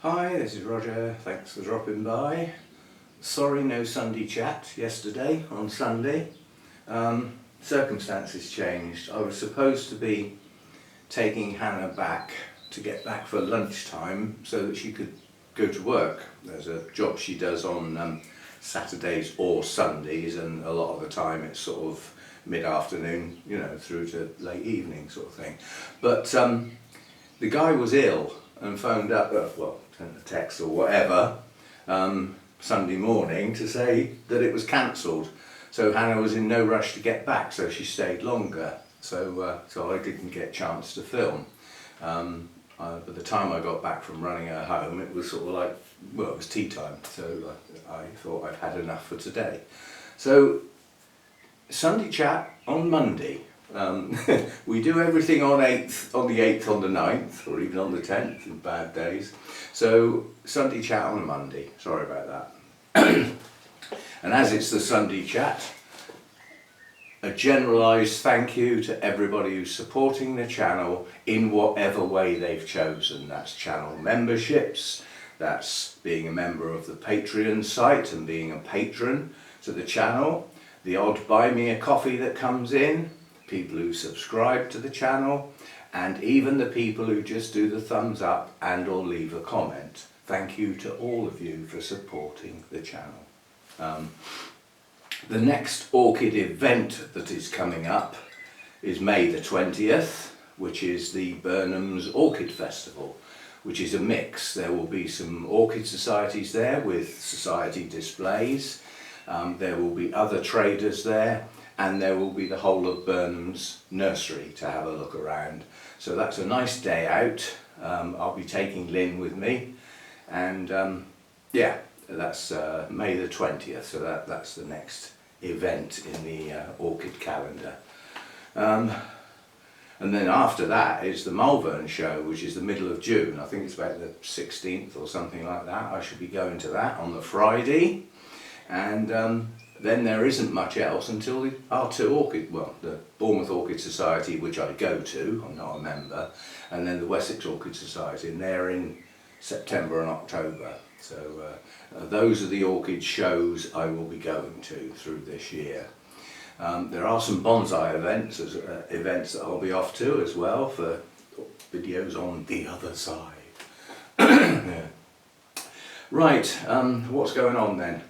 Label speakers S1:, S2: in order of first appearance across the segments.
S1: Hi, this is Roger, thanks for dropping by. Sorry no Sunday chat yesterday on Sunday. Circumstances changed. I was supposed to be taking Hannah back to get back for lunchtime so that she could go to work. There's a job she does on Saturdays or Sundays, and a lot of the time it's sort of mid-afternoon, you know, through to late evening sort of thing. But the guy was ill and phoned up, sent a text or whatever, Sunday morning to say that it was cancelled. So Hannah was in no rush to get back, so she stayed longer. So I didn't get a chance to film. By the time I got back from running her home, it was sort of like, well, it was tea time. So I thought I'd had enough for today. So Sunday chat on Monday. We do everything on the 8th, on the 9th, or even on the 10th in bad days. So Sunday chat on Monday, sorry about that. And as it's the Sunday chat, a generalised thank you to everybody who's supporting the channel in whatever way they've chosen. That's channel memberships, that's being a member of the Patreon site and being a patron to the channel, the odd buy me a coffee that comes in, people who subscribe to the channel, and even the people who just do the thumbs up and or leave a comment. Thank you to all of you for supporting the channel. The next Orchid event that is coming up is May the 20th, which is the Burnham's Orchid Festival, which is a mix. There will be some orchid societies there with society displays. There will be other traders there, and there will be the whole of Burnham's nursery to have a look around. So that's a nice day out. I'll be taking Lynn with me, and yeah, that's May the 20th, so that's the next event in the orchid calendar. And then after that is the Malvern show, which is the middle of June. I think it's about the 16th or something like that. I should be going to that on the Friday, and then there isn't much else until the R2 Orchid, the Bournemouth Orchid Society, which I go to, I'm not a member, and then the Wessex Orchid Society, and they're in September and October. So those are the orchid shows I will be going to through this year. There are some bonsai events that I'll be off to as well, for videos on the other side. Yeah. Right, what's going on then?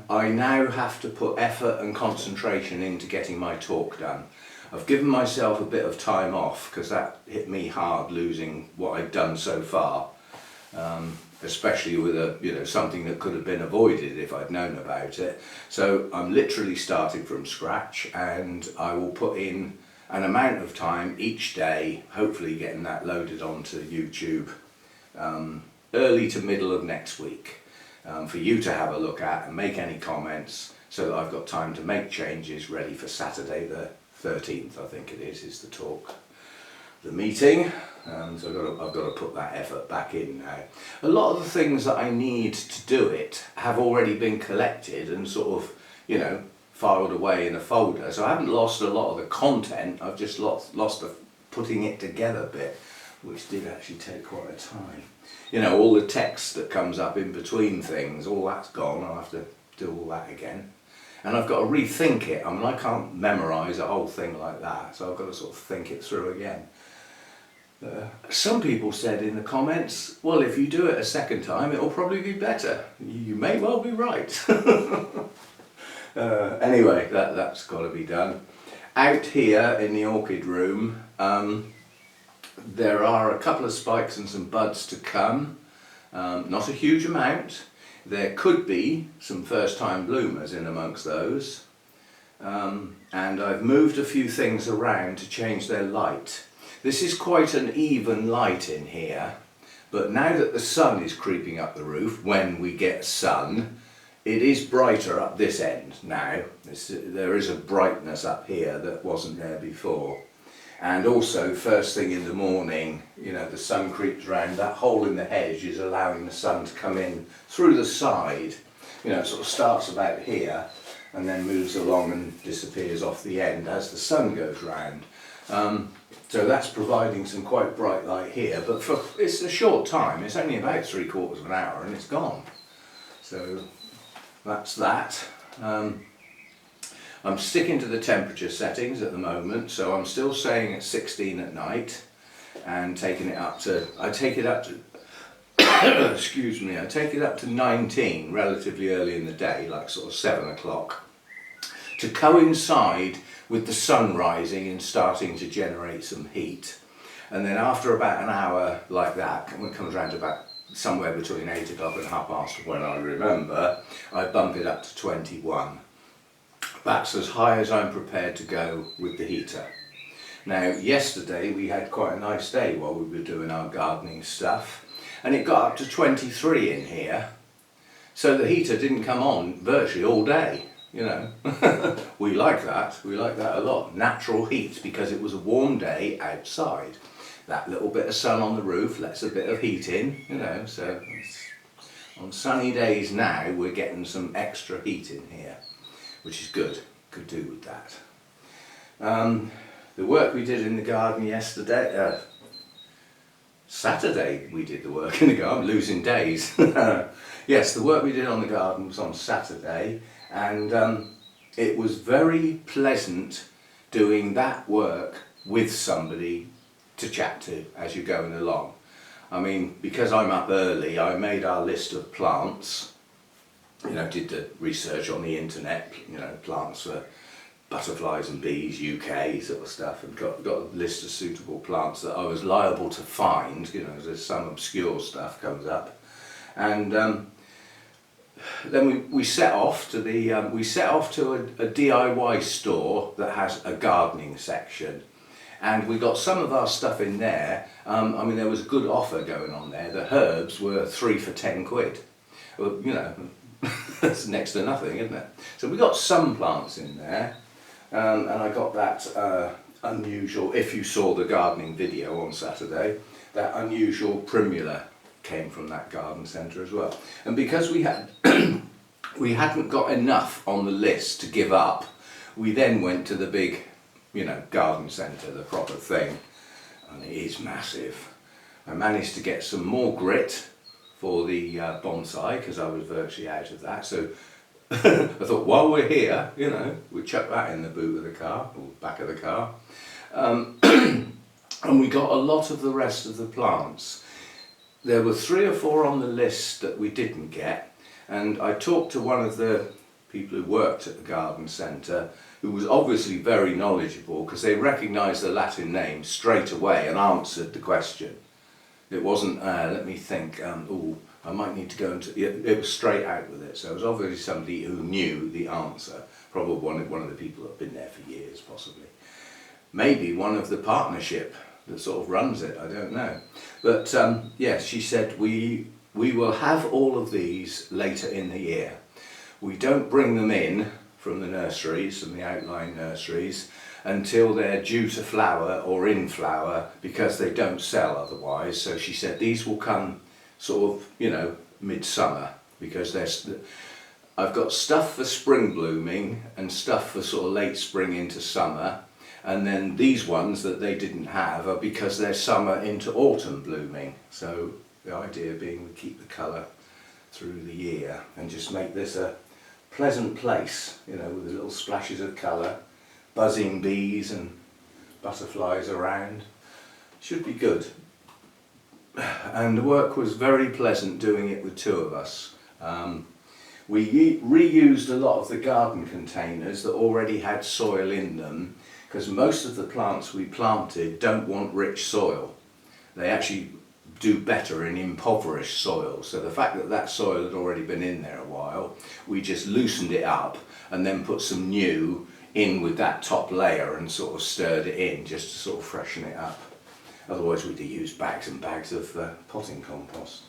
S1: I now have to put effort and concentration into getting my talk done. I've given myself a bit of time off because that hit me hard, losing what I'd done so far, especially with something that could have been avoided if I'd known about it. So I'm literally starting from scratch, and I will put in an amount of time each day, hopefully getting that loaded onto YouTube early to middle of next week. For you to have a look at and make any comments, so that I've got time to make changes ready for Saturday the 13th, I think it is the talk, the meeting. So I've got to put that effort back in now. A lot of the things that I need to do it have already been collected and sort of, filed away in a folder. So I haven't lost a lot of the content, I've just lost the putting it together bit, which did actually take quite a time. All the text that comes up in between things, all that's gone. I'll have to do all that again. And I've got to rethink it. I mean, I can't memorise a whole thing like that, so I've got to sort of think it through again. Some people said in the comments, well, if you do it a second time, it'll probably be better. You may well be right. Anyway, that's got to be done. Out here in the orchid room, there are a couple of spikes and some buds to come, not a huge amount. There could be some first time bloomers in amongst those, and I've moved a few things around to change their light. This is quite an even light in here, but now that the sun is creeping up the roof, when we get sun, it is brighter up this end now. There is a brightness up here that wasn't there before. And also, first thing in the morning, the sun creeps round, that hole in the hedge is allowing the sun to come in through the side. It sort of starts about here and then moves along and disappears off the end as the sun goes round. So that's providing some quite bright light here, but it's a short time. It's only about 3/4 of an hour and it's gone. So that's that. I'm sticking to the temperature settings at the moment, so I'm still staying at 16 at night and taking it up to, I take it up to excuse me, I take it up to 19 relatively early in the day, like sort of 7 o'clock, to coincide with the sun rising and starting to generate some heat. And then after about an hour like that, when it comes around to about somewhere between 8 o'clock and 1/2 when I remember, I bump it up to 21. That's as high as I'm prepared to go with the heater. Now yesterday we had quite a nice day while we were doing our gardening stuff, and it got up to 23 in here, so the heater didn't come on virtually all day, you know. we like that a lot, natural heat, because it was a warm day outside. That little bit of sun on the roof lets a bit of heat in, you know, so on sunny days now we're getting some extra heat in here, which is good, could do with that. The work we did in the garden yesterday, Saturday we did the work in the garden, I'm losing days. Yes, the work we did on the garden was on Saturday, and it was very pleasant doing that work with somebody to chat to as you're going along. I mean, because I'm up early, I made our list of plants, you know, did the research on the internet, you know, plants for butterflies and bees, UK sort of stuff, and got a list of suitable plants that I was liable to find, you know, as some obscure stuff comes up. And then we set off to a DIY store that has a gardening section. And we got some of our stuff in there. I mean, there was a good offer going on there. The herbs were 3 for 10 quid. Well, you know, that's next to nothing, isn't it? So we got some plants in there, and I got that unusual, if you saw the gardening video on Saturday, that unusual primula came from that garden centre as well. And because we hadn't got enough on the list to give up, we then went to the big, you know, garden centre, the proper thing, and it is massive. I managed to get some more grit for the bonsai because I was virtually out of that, so I thought while we're here, you know, we'll chuck that in the boot of the car, or back of the car, and we got a lot of the rest of the plants. There were 3 or 4 on the list that we didn't get, and I talked to one of the people who worked at the garden centre, who was obviously very knowledgeable because they recognised the Latin name straight away and answered the question. It wasn't, let me think, oh, I might need to go into, it was straight out with it. So it was obviously somebody who knew the answer, probably one of the people that have been there for years possibly. Maybe one of the partnership that sort of runs it, I don't know. But yes, she said we will have all of these later in the year. We don't bring them in from the nurseries, from the outlying nurseries, until they're due to flower or in flower, because they don't sell otherwise. So she said these will come sort of, you know, midsummer, because I've got stuff for spring blooming and stuff for sort of late spring into summer, and then these ones that they didn't have are because they're summer into autumn blooming. So the idea being we keep the colour through the year and just make this a pleasant place, you know, with the little splashes of colour, buzzing bees and butterflies around. Should be good. And the work was very pleasant doing it with 2 of us. We reused a lot of the garden containers that already had soil in them, because most of the plants we planted don't want rich soil. They actually do better in impoverished soil. So the fact that that soil had already been in there a while, we just loosened it up and then put some new in with that top layer and sort of stirred it in just to sort of freshen it up. Otherwise we'd have used bags and bags of potting compost.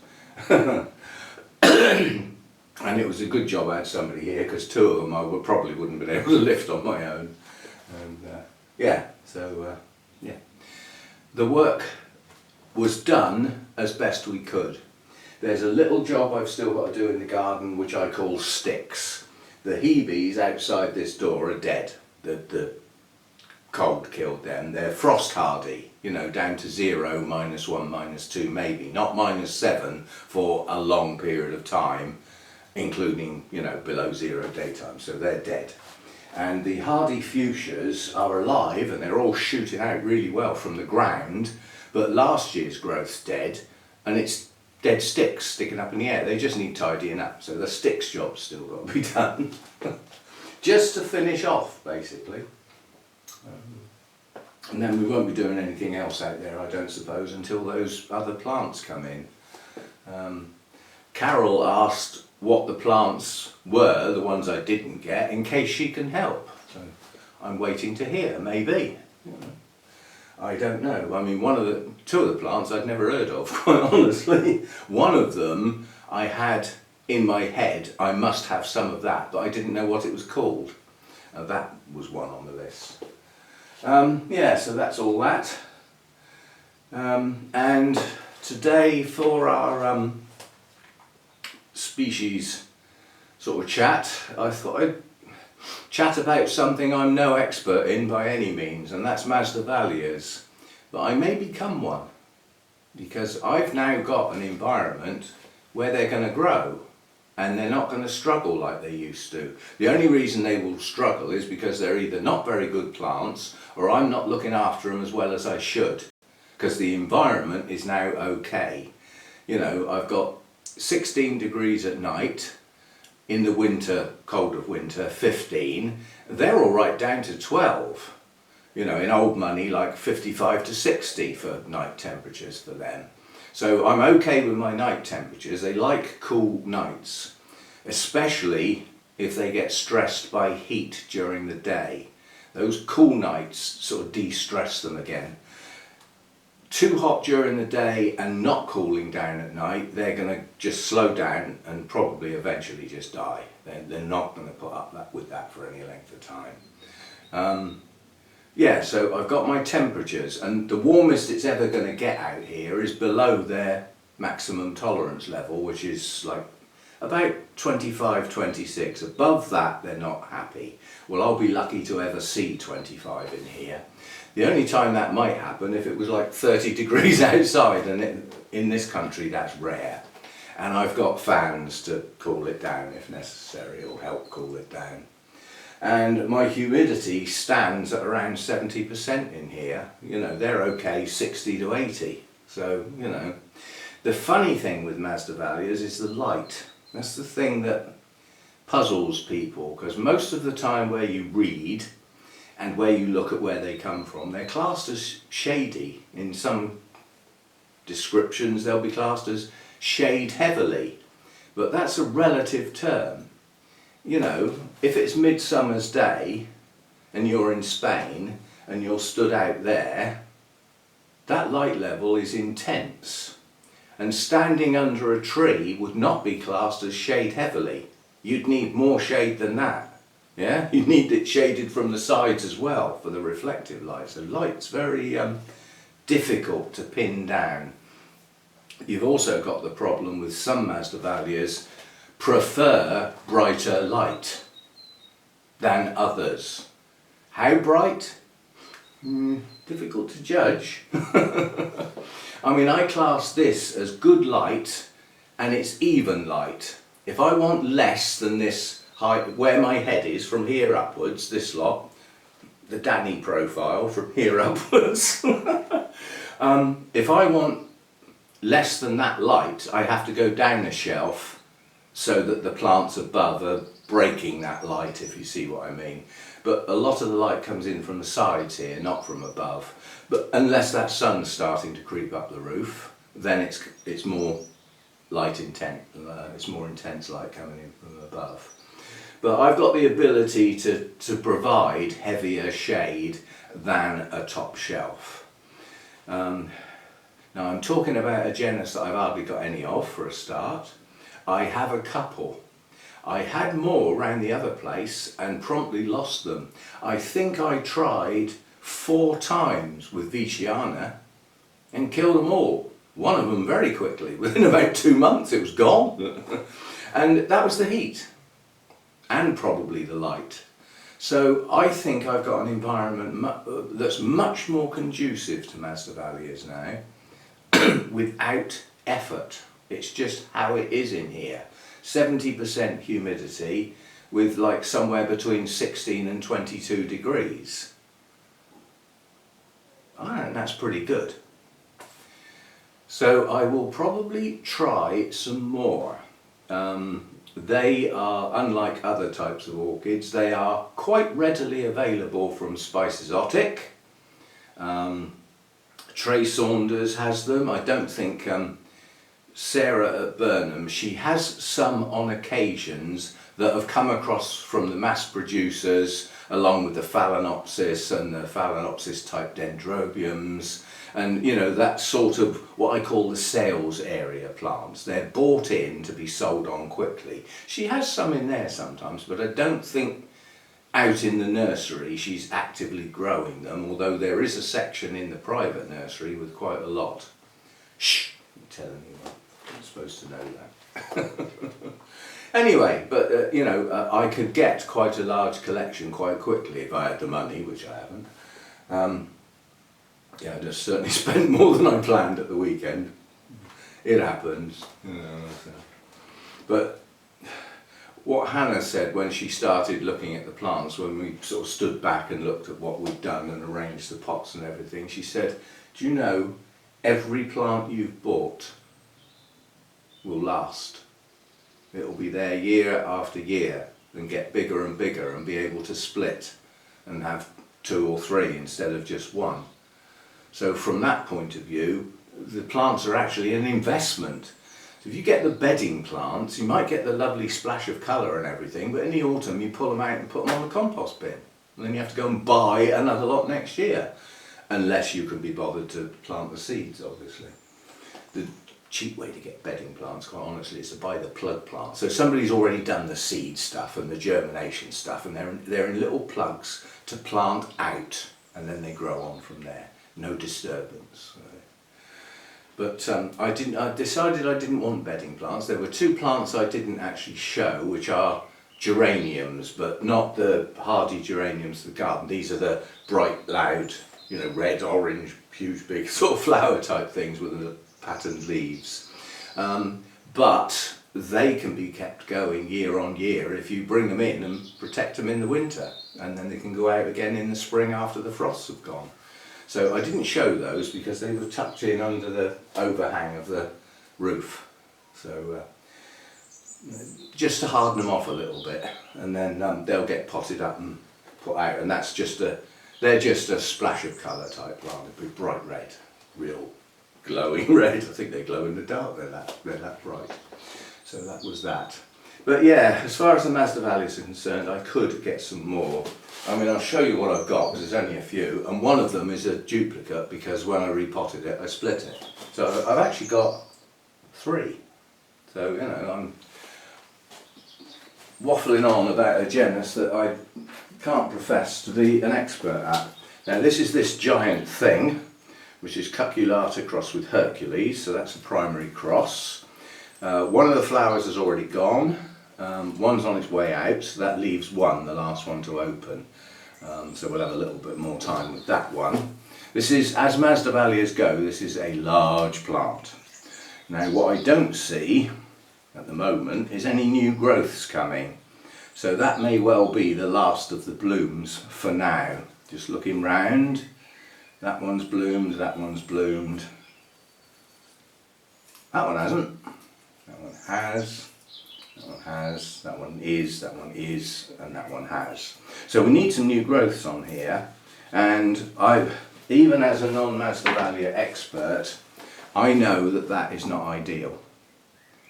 S1: And it was a good job I had somebody here, because 2 of them I probably wouldn't have been able to lift on my own. And yeah, so yeah. The work was done as best we could. There's a little job I've still got to do in the garden which I call sticks. The Hebes outside this door are dead. The cold killed them. They're frost hardy, you know, down to 0, -1, -2 maybe, not -7 for a long period of time, including, you know, below 0 daytime, so they're dead. And the hardy fuchsias are alive and they're all shooting out really well from the ground, but last year's growth's dead and it's dead sticks sticking up in the air. They just need tidying up, so the sticks job's still got to be done. Just to finish off, basically. And then we won't be doing anything else out there, I don't suppose, until those other plants come in. Carol asked what the plants were, the ones I didn't get, in case she can help. So I'm waiting to hear, maybe. I don't know. I mean, two of the plants I'd never heard of, quite honestly. One of them I had in my head, I must have some of that, but I didn't know what it was called. That was one on the list. Yeah, so that's all that. And today for our species sort of chat, I thought I'd chat about something I'm no expert in by any means, and that's Masdevallias. But I may become one, because I've now got an environment where they're going to grow, and they're not going to struggle like they used to. The only reason they will struggle is because they're either not very good plants, or I'm not looking after them as well as I should, because the environment is now okay. You know, I've got 16 degrees at night, in the winter, cold of winter, 15. They're all right down to 12. You know, in old money, like 55 to 60 for night temperatures for them. So I'm okay with my night temperatures. They like cool nights, especially if they get stressed by heat during the day. Those cool nights sort of de-stress them again. Too hot during the day and not cooling down at night, they're going to just slow down and probably eventually just die. They're not going to put up with that for any length of time. Yeah, so I've got my temperatures, and the warmest it's ever going to get out here is below their maximum tolerance level, which is like about 25, 26. Above that, they're not happy. Well, I'll be lucky to ever see 25 in here. The only time that might happen if it was like 30 degrees outside, and in this country that's rare. And I've got fans to cool it down if necessary, or help cool it down. And my humidity stands at around 70% in here. You know, they're okay 60 to 80. So, you know, the funny thing with Masdevallias is the light. That's the thing that puzzles people, because most of the time where you read and where you look at where they come from, they're classed as shady. In some descriptions they'll be classed as shade heavily, but that's a relative term. You know, if it's midsummer's day and you're in Spain and you're stood out there, that light level is intense, and standing under a tree would not be classed as shade heavily. You'd need more shade than that. Yeah, you need it shaded from the sides as well for the reflective light. So light's very difficult to pin down. You've also got the problem with some Masdevallias prefer brighter light than others. How bright? Difficult to judge. I mean, I class this as good light, and it's even light. If I want less than this height, where my head is from here upwards, this lot, the Danny profile from here upwards, if I want less than that light, I have to go down a shelf so that the plants above are breaking that light, if you see what I mean. But a lot of the light comes in from the sides here, not from above. But unless that sun's starting to creep up the roof, then it's more light intense. It's more intense light coming in from above. But I've got the ability to provide heavier shade than a top shelf. Now I'm talking about a genus that I've hardly got any of for a start. I have a couple. I had more around the other place and promptly lost them. I think I tried 4 times with Veitchiana and killed them all. One of them very quickly, within about 2 months it was gone. And that was the heat and probably the light. So I think I've got an environment that's much more conducive to Masdevallias now without effort. It's just how it is in here. 70% humidity with like somewhere between 16 and 22 degrees. I think that's pretty good. So I will probably try some more. They are, unlike other types of orchids, they are quite readily available from Spice Exotic. Trey Saunders has them. I don't think Sarah at Burnham, she has some on occasions that have come across from the mass producers along with the Phalaenopsis and the Phalaenopsis type dendrobiums. And you know, that sort of what I call the sales area plants. They're bought in to be sold on quickly. She has some in there sometimes, but I don't think out in the nursery she's actively growing them, although there is a section in the private nursery with quite a lot. Shh, I'm telling you, I'm supposed to know that. Anyway, but you know, I could get quite a large collection quite quickly if I had the money, which I haven't. Yeah, I just certainly spent more than I planned at the weekend. It happens, you know. So. But what Hannah said when she started looking at the plants, when we sort of stood back and looked at what we'd done and arranged the pots and everything, she said, do you know, every plant you've bought will last. It'll be there year after year and get bigger and bigger and be able to split and have 2 or 3 instead of just 1. So from that point of view, the plants are actually an investment. So if you get the bedding plants, you might get the lovely splash of colour and everything, but in the autumn you pull them out and put them on the compost bin. And then you have to go and buy another lot next year, unless you can be bothered to plant the seeds, obviously. The cheap way to get bedding plants, quite honestly, is to buy the plug plant. So somebody's already done the seed stuff and the germination stuff, and they're in little plugs to plant out, and then they grow on from there. No disturbance. But I decided I didn't want bedding plants. There were 2 plants I didn't actually show, which are geraniums, but not the hardy geraniums of the garden. These are the bright, loud, you know, red, orange, huge, big sort of flower type things with the patterned leaves. But they can be kept going year on year if you bring them in and protect them in the winter, and then they can go out again in the spring after the frosts have gone. So I didn't show those because they were tucked in under the overhang of the roof. So just to harden them off a little bit, and then they'll get potted up and put out, and that's just they're just a splash of colour type plant. They'll be bright red, real glowing red. I think they glow in the dark, they're that bright. So that was that. But yeah, as far as the Masdevallis are concerned, I could get some more. I mean, I'll show you what I've got, because there's only a few, and one of them is a duplicate because when I repotted it, I split it. So I've actually got 3. So, you know, I'm waffling on about a genus that I can't profess to be an expert at. Now, this is this giant thing, which is Cuculata crossed with Hercules, so that's a primary cross. One of the flowers has already gone. One's on its way out, so that leaves 1, the last one to open. So we'll have a little bit more time with that one. This is, as Masdevallias go, this is a large plant. Now what I don't see at the moment is any new growths coming. So that may well be the last of the blooms for now. Just looking round, that one's bloomed, that one's bloomed. That one hasn't, that one has. That one has, that one is, and that one has. So we need some new growths on here, and even as a non-Masdevallia expert, I know that that is not ideal.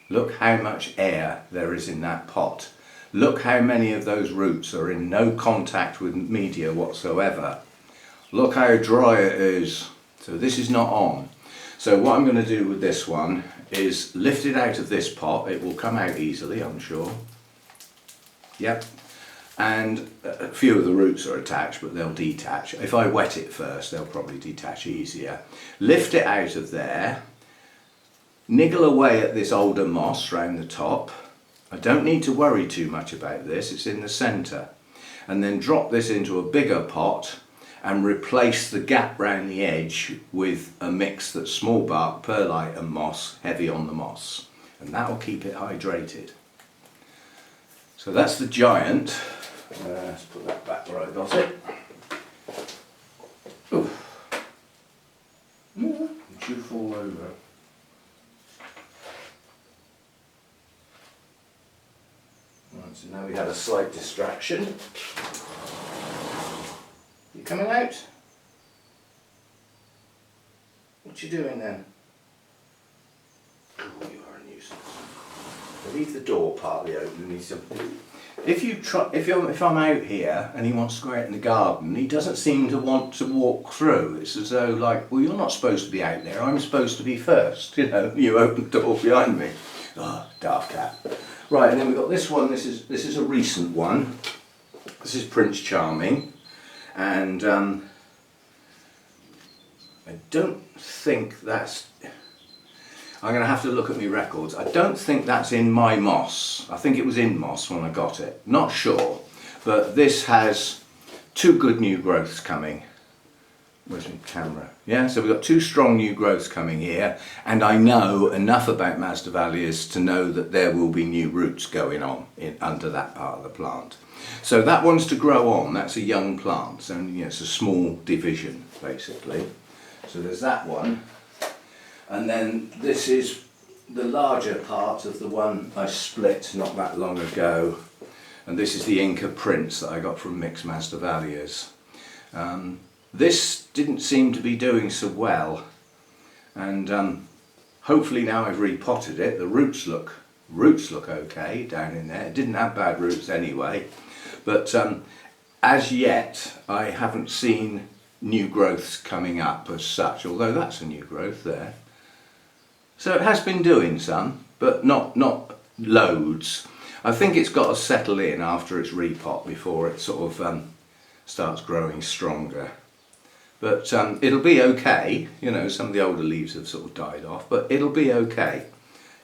S1: Look how much air there is in that pot. Look how many of those roots are in no contact with media whatsoever. Look how dry it is. So this is not on. So what I'm going to do with this one is lift it out of this pot. It will come out easily, I'm sure. Yep. And a few of the roots are attached, but they'll detach. If I wet it first, they'll probably detach easier. Lift it out of there. Niggle away at this older moss round the top. I don't need to worry too much about this, it's in the centre. and then drop this into a bigger pot and replace the gap round the edge with a mix that's small bark, perlite and moss, heavy on the moss, and that will keep it hydrated. So that's the giant. Let's put that back where I got it. Ooh. Yeah, it should fall over. Right, so now we had a slight distraction. You coming out? What you doing then? Oh, you are a nuisance. Leave the door partly open. If I'm out here and he wants to go out in the garden, he doesn't seem to want to walk through. It's as though, like, well, you're not supposed to be out there. I'm supposed to be first. You know, you open the door behind me. Oh, daft cat. Right, and then we've got this one. This is a recent one. This is Prince Charming, and I don't think that's. I'm going to have to look at my records. I don't think that's in my moss. I think it was in moss when I got it. Not sure, but this has 2 good new growths coming. Where's my camera? Yeah, so we've got 2 strong new growths coming here, and I know enough about Masdevallias to know that there will be new roots going on under that part of the plant. So that one's to grow on. That's a young plant, so it's a small division basically. So there's that one. And then this is the larger part of the one I split not that long ago, and this is the Inca Prince that I got from Mixed Masdevallias. This didn't seem to be doing so well, and hopefully now I've repotted it. The roots look okay down in there. It didn't have bad roots anyway, but as yet I haven't seen new growths coming up as such, although that's a new growth there. So it has been doing some, but not loads. I think it's got to settle in after its repot before it sort of starts growing stronger. But it'll be okay. You know, some of the older leaves have sort of died off, but it'll be okay.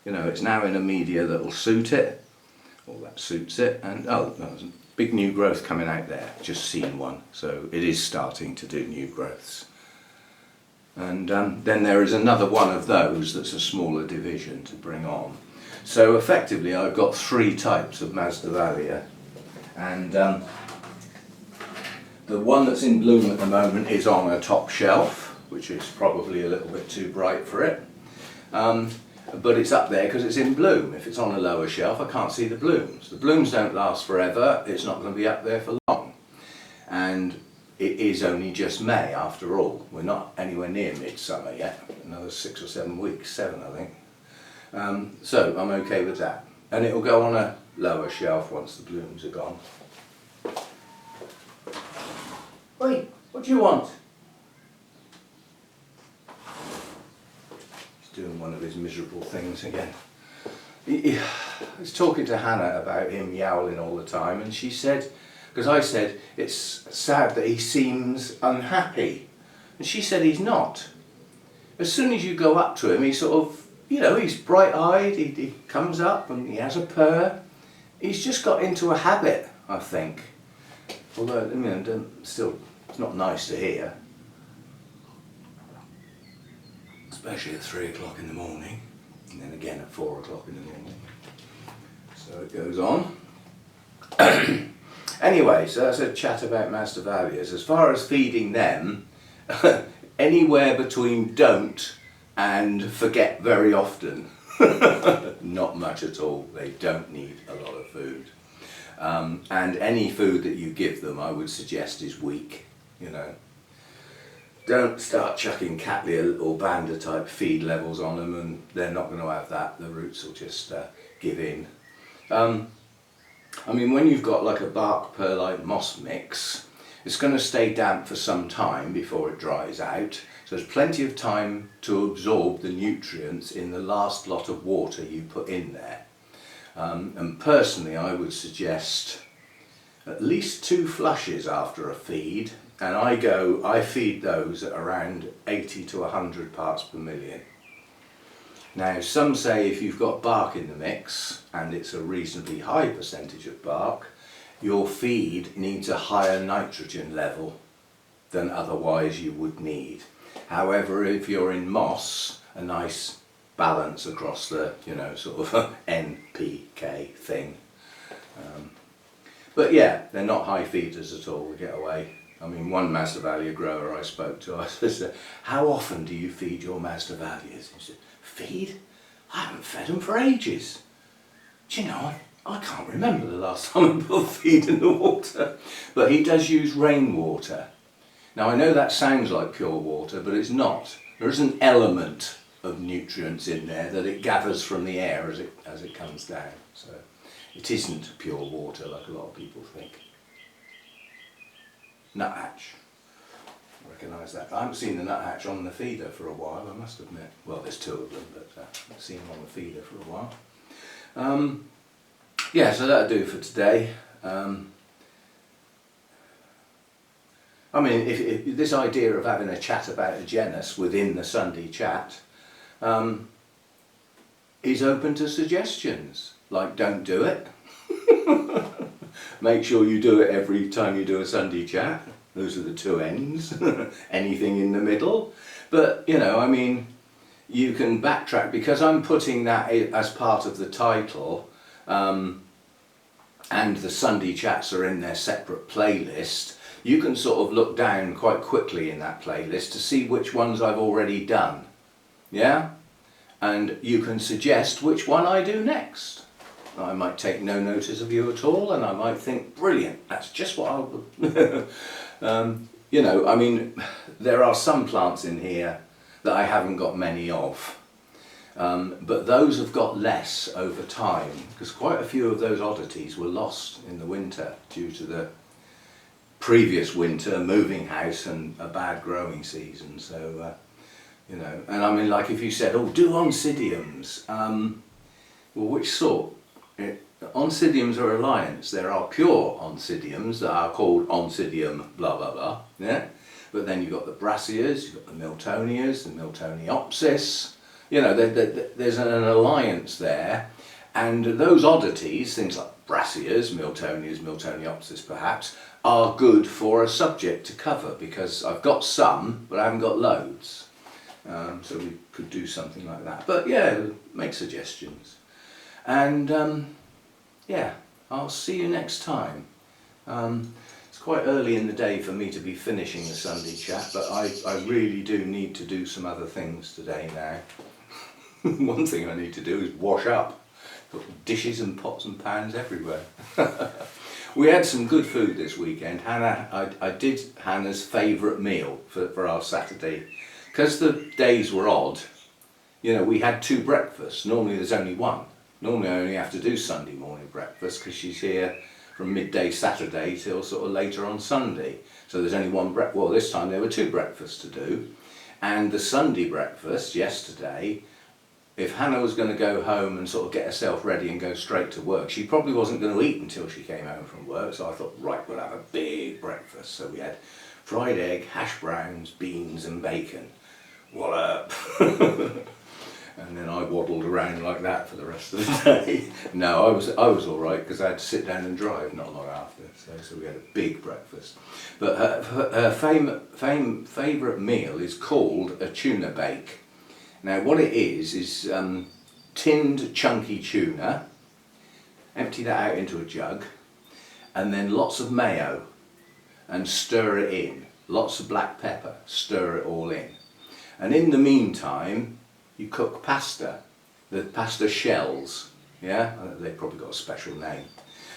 S1: You know, it's now in a media that will suit it, or that suits it, and oh, there's a big new growth coming out there. Just seen one, so it is starting to do new growths. And then there is another one of those that's a smaller division to bring on. So effectively I've got 3 types of Masdevallia, and the one that's in bloom at the moment is on a top shelf, which is probably a little bit too bright for it, but it's up there because it's in bloom. If it's on a lower shelf I can't see the blooms. The blooms don't last forever, it's not going to be up there for long, and it is only just May after all. We're not anywhere near midsummer yet, another 6 or 7 weeks, 7 I think. So I'm okay with that. And it will go on a lower shelf once the blooms are gone. Wait, what do you want? He's doing one of his miserable things again. I was talking to Hannah about him yowling all the time, and she said, because I said, it's sad that he seems unhappy. And she said he's not. As soon as you go up to him, he's sort of, you know, he's bright-eyed, he comes up and he has a purr. He's just got into a habit, I think. Although, I mean, still, it's not nice to hear. Especially at 3 o'clock in the morning, and then again at 4 o'clock in the morning. So it goes on. Anyway, so that's a chat about Masdevallias. As far as feeding them, anywhere between don't and forget very often. Not much at all. They don't need a lot of food. And any food that you give them, I would suggest, is weak. You know, don't start chucking Cattleya or Banda type feed levels on them, and they're not going to have that. The roots will just give in. I mean, when you've got like a bark perlite moss mix, it's going to stay damp for some time before it dries out, so there's plenty of time to absorb the nutrients in the last lot of water you put in there. And personally I would suggest at least 2 flushes after a feed, and I feed those at around 80 to 100 parts per million. Now, some say if you've got bark in the mix, and it's a reasonably high percentage of bark, your feed needs a higher nitrogen level than otherwise you would need. However, if you're in moss, a nice balance across the, you know, sort of NPK thing. But yeah, they're not high feeders at all, we get away. I mean, one Masdevallia grower I spoke to, I said, how often do you feed your Masdevallias? He said, feed? I haven't fed them for ages. Do you know, I can't remember the last time I put feed in the water. But he does use rainwater. Now I know that sounds like pure water, but it's not. There is an element of nutrients in there that it gathers from the air as it comes down. So it isn't pure water like a lot of people think. Nuthatch. I recognise that. I haven't seen the nuthatch on the feeder for a while, I must admit. Well, there's two of them, but I've seen them on the feeder for a while. Yeah, so that'll do for today. I mean, if this idea of having a chat about a genus within the Sunday chat is open to suggestions, like don't do it. Make sure you do it every time you do a Sunday chat. Those are the two ends. Anything in the middle. But, you know, I mean, you can backtrack because I'm putting that as part of the title, and the Sunday chats are in their separate playlist. You can sort of look down quite quickly in that playlist to see which ones I've already done. Yeah? And you can suggest which one I do next. I might take no notice of you at all, and I might think, brilliant, that's just what I would. You know, I mean, there are some plants in here that I haven't got many of, but those have got less over time, because quite a few of those oddities were lost in the winter due to the previous winter, moving house and a bad growing season. So, you know, and I mean, like if you said, oh, do oncidiums, well, which sort? Oncidiums are alliance. There are pure oncidiums that are called oncidium blah blah blah, yeah? But then you've got the brassias, you've got the miltonias, the miltoniopsis, you know, there's an alliance there, and those oddities, things like brassias, miltonias, miltoniopsis perhaps, are good for a subject to cover, because I've got some, but I haven't got loads. So we could do something like that. But yeah, make suggestions. And yeah, I'll see you next time. It's quite early in the day for me to be finishing the Sunday chat, but I really do need to do some other things today now. One thing I need to do is wash up. Got dishes and pots and pans everywhere. We had some good food this weekend. Hannah, I did Hannah's favourite meal for our Saturday. Because the days were odd, you know, we had two breakfasts. Normally there's only one. Normally I only have to do Sunday morning breakfast because she's here from midday Saturday till sort of later on Sunday. So there's only one breakfast. Well, this time there were two breakfasts to do. And the Sunday breakfast yesterday, if Hannah was going to go home and sort of get herself ready and go straight to work, she probably wasn't going to eat until she came home from work. So I thought, right, we'll have a big breakfast. So we had fried egg, hash browns, beans and bacon. What up? And then I waddled around like that for the rest of the day. No, I was all right because I had to sit down and drive not long after. So we had a big breakfast. But her favourite meal is called a tuna bake. Now what it is tinned chunky tuna. Empty that out into a jug, and then lots of mayo, and stir it in. Lots of black pepper. Stir it all in. And in the meantime, you cook pasta, the pasta shells, yeah? They've probably got a special name,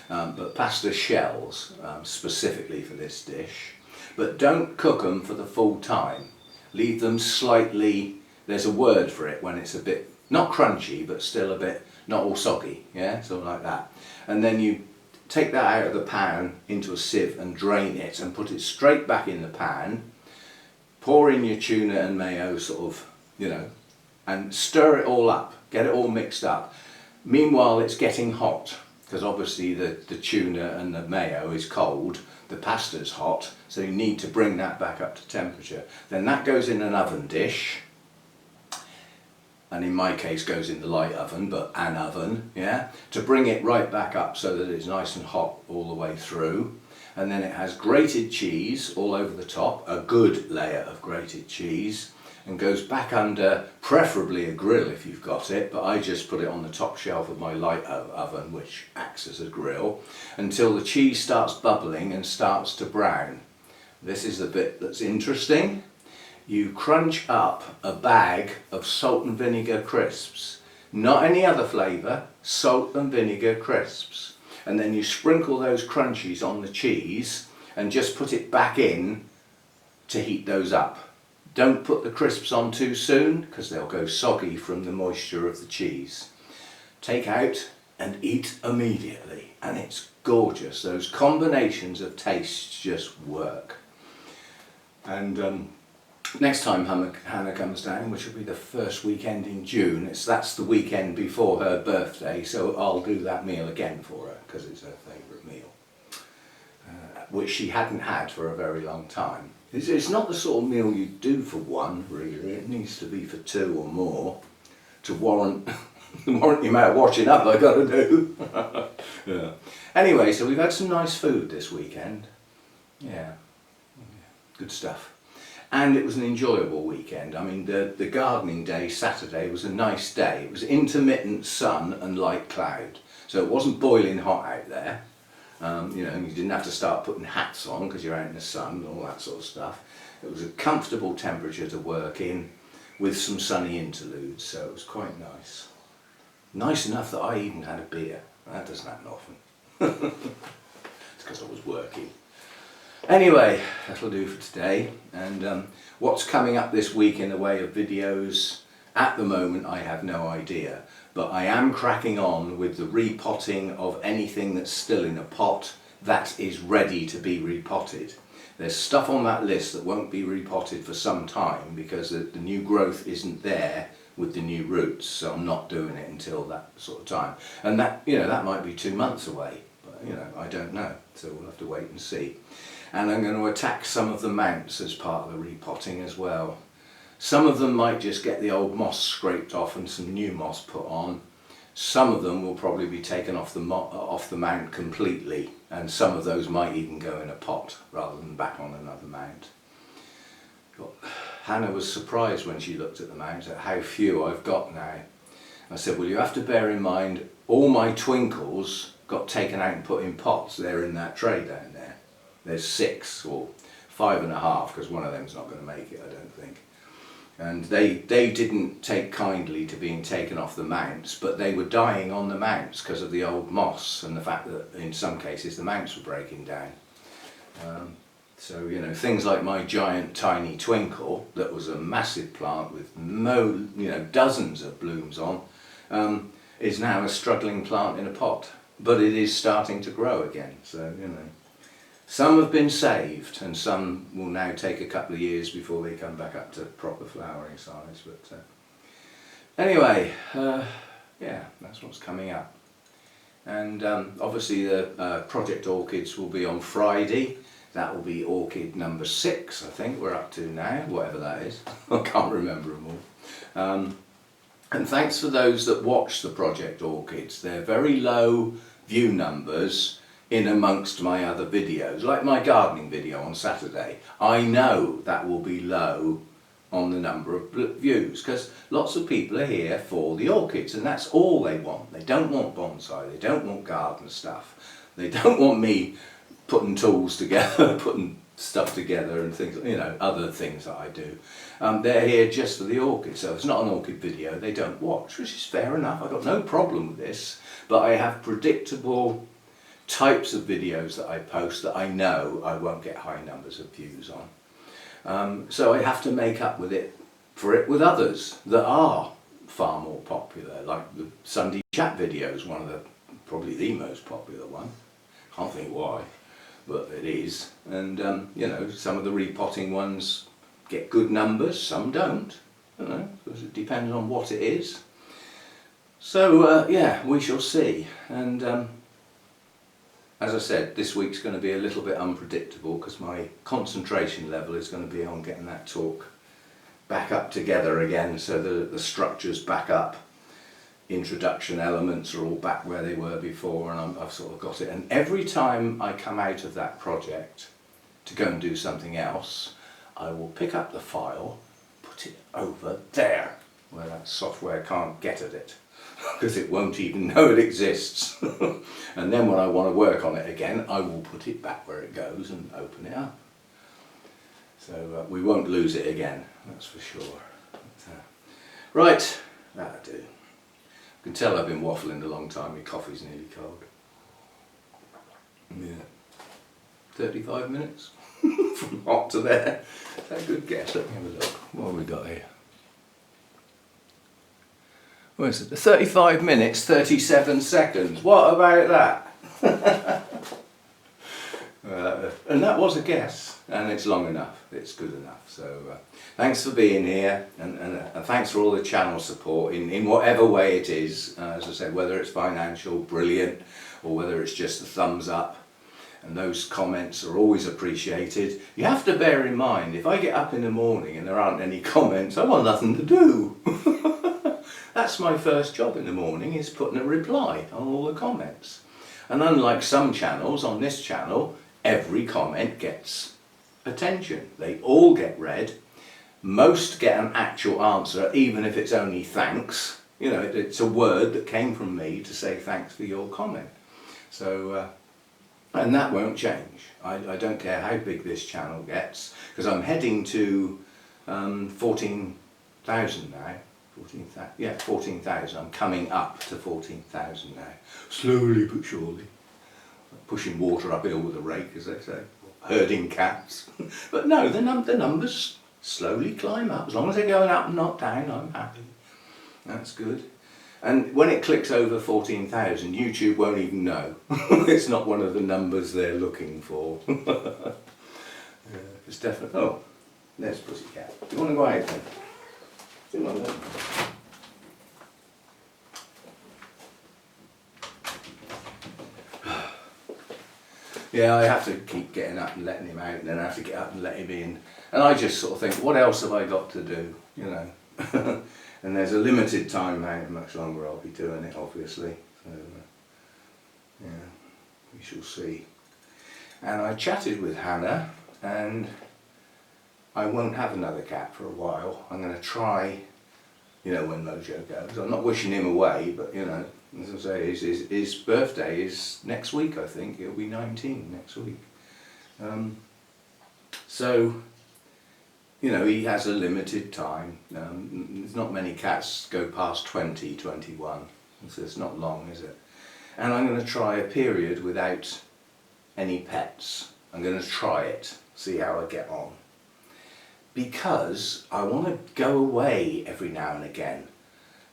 S1: but pasta shells specifically for this dish. But don't cook them for the full time. Leave them slightly, there's a word for it when it's a bit, not crunchy, but still a bit, not all soggy, yeah? Something like that. And then you take that out of the pan into a sieve and drain it and put it straight back in the pan. Pour in your tuna and mayo sort of, you know, and stir it all up, get it all mixed up. Meanwhile it's getting hot, because obviously the tuna and the mayo is cold, the pasta's hot, so you need to bring that back up to temperature. Then that goes in an oven dish. and in my case goes in the light oven, but an oven, yeah, to bring it right back up so that it's nice and hot all the way through. And then it has grated cheese all over the top, a good layer of grated cheese, and goes back under preferably a grill if you've got it, but I just put it on the top shelf of my light oven, which acts as a grill, until the cheese starts bubbling and starts to brown. This is the bit that's interesting. You crunch up a bag of salt and vinegar crisps, not any other flavour, salt and vinegar crisps, and then you sprinkle those crunchies on the cheese and just put it back in to heat those up. Don't put the crisps on too soon because they'll go soggy from the moisture of the cheese. Take out and eat immediately, and it's gorgeous. Those combinations of tastes just work. And next time Hannah comes down, which will be the first weekend in June, that's the weekend before her birthday, so I'll do that meal again for her because it's her favourite meal, which she hadn't had for a very long time. It's not the sort of meal you do for one, really. It needs to be for two or more to warrant the amount of washing up I got to do. Yeah. Anyway, so we've had some nice food this weekend. Yeah, good stuff. And it was an enjoyable weekend. I mean, the gardening day, Saturday, was a nice day. It was intermittent sun and light cloud. So it wasn't boiling hot out there. You know, you didn't have to start putting hats on because you're out in the sun and all that sort of stuff. It was a comfortable temperature to work in with some sunny interludes, so it was quite nice. Nice enough that I even had a beer. That doesn't happen often. It's because I was working. Anyway, that'll do for today. And what's coming up this week in the way of videos, at the moment I have no idea. But I am cracking on with the repotting of anything that's still in a pot that is ready to be repotted. There's stuff on that list that won't be repotted for some time because the new growth isn't there with the new roots, so I'm not doing it until that sort of time. And that, you know, that might be 2 months away, but you know, I don't know, so we'll have to wait and see. And I'm going to attack some of the mounts as part of the repotting as well. Some of them might just get the old moss scraped off and some new moss put on. Some of them will probably be taken off the mount completely, and some of those might even go in a pot rather than back on another mount. Hannah was surprised when she looked at the mount at how few I've got now. I said, well, you have to bear in mind all my twinkles got taken out and put in pots. They're in that tray down there. There's 6 or 5.5 because one of them's not going to make it, I don't think. And they didn't take kindly to being taken off the mounts, but they were dying on the mounts because of the old moss and the fact that in some cases the mounts were breaking down. So, you know, things like my giant tiny twinkle that was a massive plant with dozens of blooms on, is now a struggling plant in a pot, but it is starting to grow again. So, you know, some have been saved and some will now take a couple of years before they come back up to proper flowering size. But anyway, yeah, that's what's coming up. And obviously the Project Orchids will be on Friday. That will be orchid number 6, I think we're up to now, whatever that is. I can't remember them all. And thanks for those that watch the Project Orchids. They're very low view numbers in amongst my other videos, like my gardening video on Saturday. I know that will be low on the number of views because lots of people are here for the orchids and that's all they want. They don't want bonsai, they don't want garden stuff, they don't want me putting tools together, putting stuff together and things, you know, other things that I do. They're here just for the orchid, so if it's not an orchid video they don't watch, which is fair enough. I've got no problem with this, but I have predictable types of videos that I post that I know I won't get high numbers of views on. So I have to make up for it with others that are far more popular, like the Sunday chat videos, probably the most popular one. Can't think why, but it is. And you know, some of the repotting ones get good numbers, some don't, you know, because it depends on what it is. So yeah, we shall see. And as I said, this week's going to be a little bit unpredictable because my concentration level is going to be on getting that talk back up together again, so the structure's back up. Introduction elements are all back where they were before, and I've sort of got it. And every time I come out of that project to go and do something else, I will pick up the file, put it over there where that software can't get at it, because it won't even know it exists. And then when I want to work on it again, I will put it back where it goes and open it up. So we won't lose it again, that's for sure. Right, that'll do. You can tell I've been waffling a long time, my coffee's nearly cold. Yeah. 35 minutes from hot to there. Is that a good guess? Let me have a look. What have we got here? What is it? 35 minutes, 37 seconds. What about that? And that was a guess, and it's long enough. It's good enough. So thanks for being here, and thanks for all the channel support in whatever way it is. As I said, whether it's financial, brilliant, or whether it's just a thumbs up. And those comments are always appreciated. You have to bear in mind, if I get up in the morning and there aren't any comments, I've got nothing to do. That's my first job in the morning, is putting a reply on all the comments. And unlike some channels, on this channel, every comment gets attention. They all get read. Most get an actual answer, even if it's only thanks. You know, it's a word that came from me to say thanks for your comment. So, and that won't change. I don't care how big this channel gets, because I'm heading to 14,000 now. 14,000, yeah, 14,000. I'm coming up to 14,000 now. Slowly but surely. Pushing water uphill with a rake, as they say. Herding cats. But no, the numbers slowly climb up. As long as they're going up and not down, I'm happy. That's good. And when it clicks over 14,000, YouTube won't even know. It's not one of the numbers they're looking for. It's definitely... Oh, there's Pussycat. Do you want to go out then? Come on then. Yeah, I have to keep getting up and letting him out, and then I have to get up and let him in. And I just sort of think, what else have I got to do, you know? And there's a limited time how much longer I'll be doing it, obviously. So, yeah, we shall see. And I chatted with Hannah, and I won't have another cat for a while. I'm going to try, you know, when Mojo goes. I'm not wishing him away, but, you know, as I say, his birthday is next week, I think. He'll be 19 next week. So, you know, he has a limited time. There's not many cats go past 20, 21. So it's not long, is it? And I'm going to try a period without any pets. I'm going to try it, see how I get on. Because I want to go away every now and again.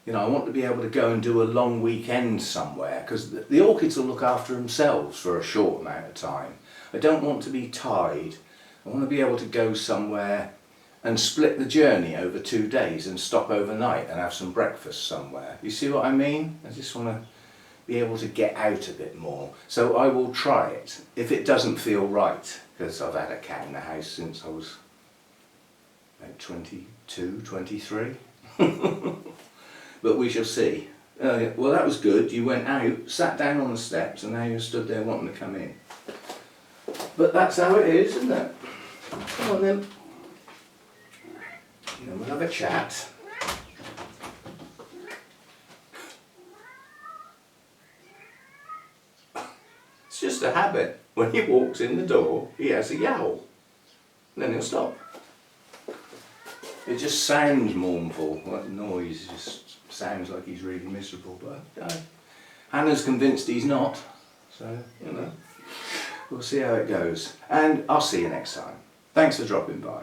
S1: You know, I want to be able to go and do a long weekend somewhere, because the orchids will look after themselves for a short amount of time. I don't want to be tied. I want to be able to go somewhere and split the journey over 2 days and stop overnight and have some breakfast somewhere. You see what I mean? I just want to be able to get out a bit more. So I will try it. If it doesn't feel right, because I've had a cat in the house since I was about 22, 23. But we shall see. Well, that was good. You went out, sat down on the steps, and now you stood there wanting to come in. But that's how it is, isn't it? Come on then. And then we'll have a chat. It's just a habit. When he walks in the door, he has a yowl. And then he'll stop. It just sounds mournful. That noise just sounds like he's really miserable. But Hannah's convinced he's not. So, you know, we'll see how it goes. And I'll see you next time. Thanks for dropping by.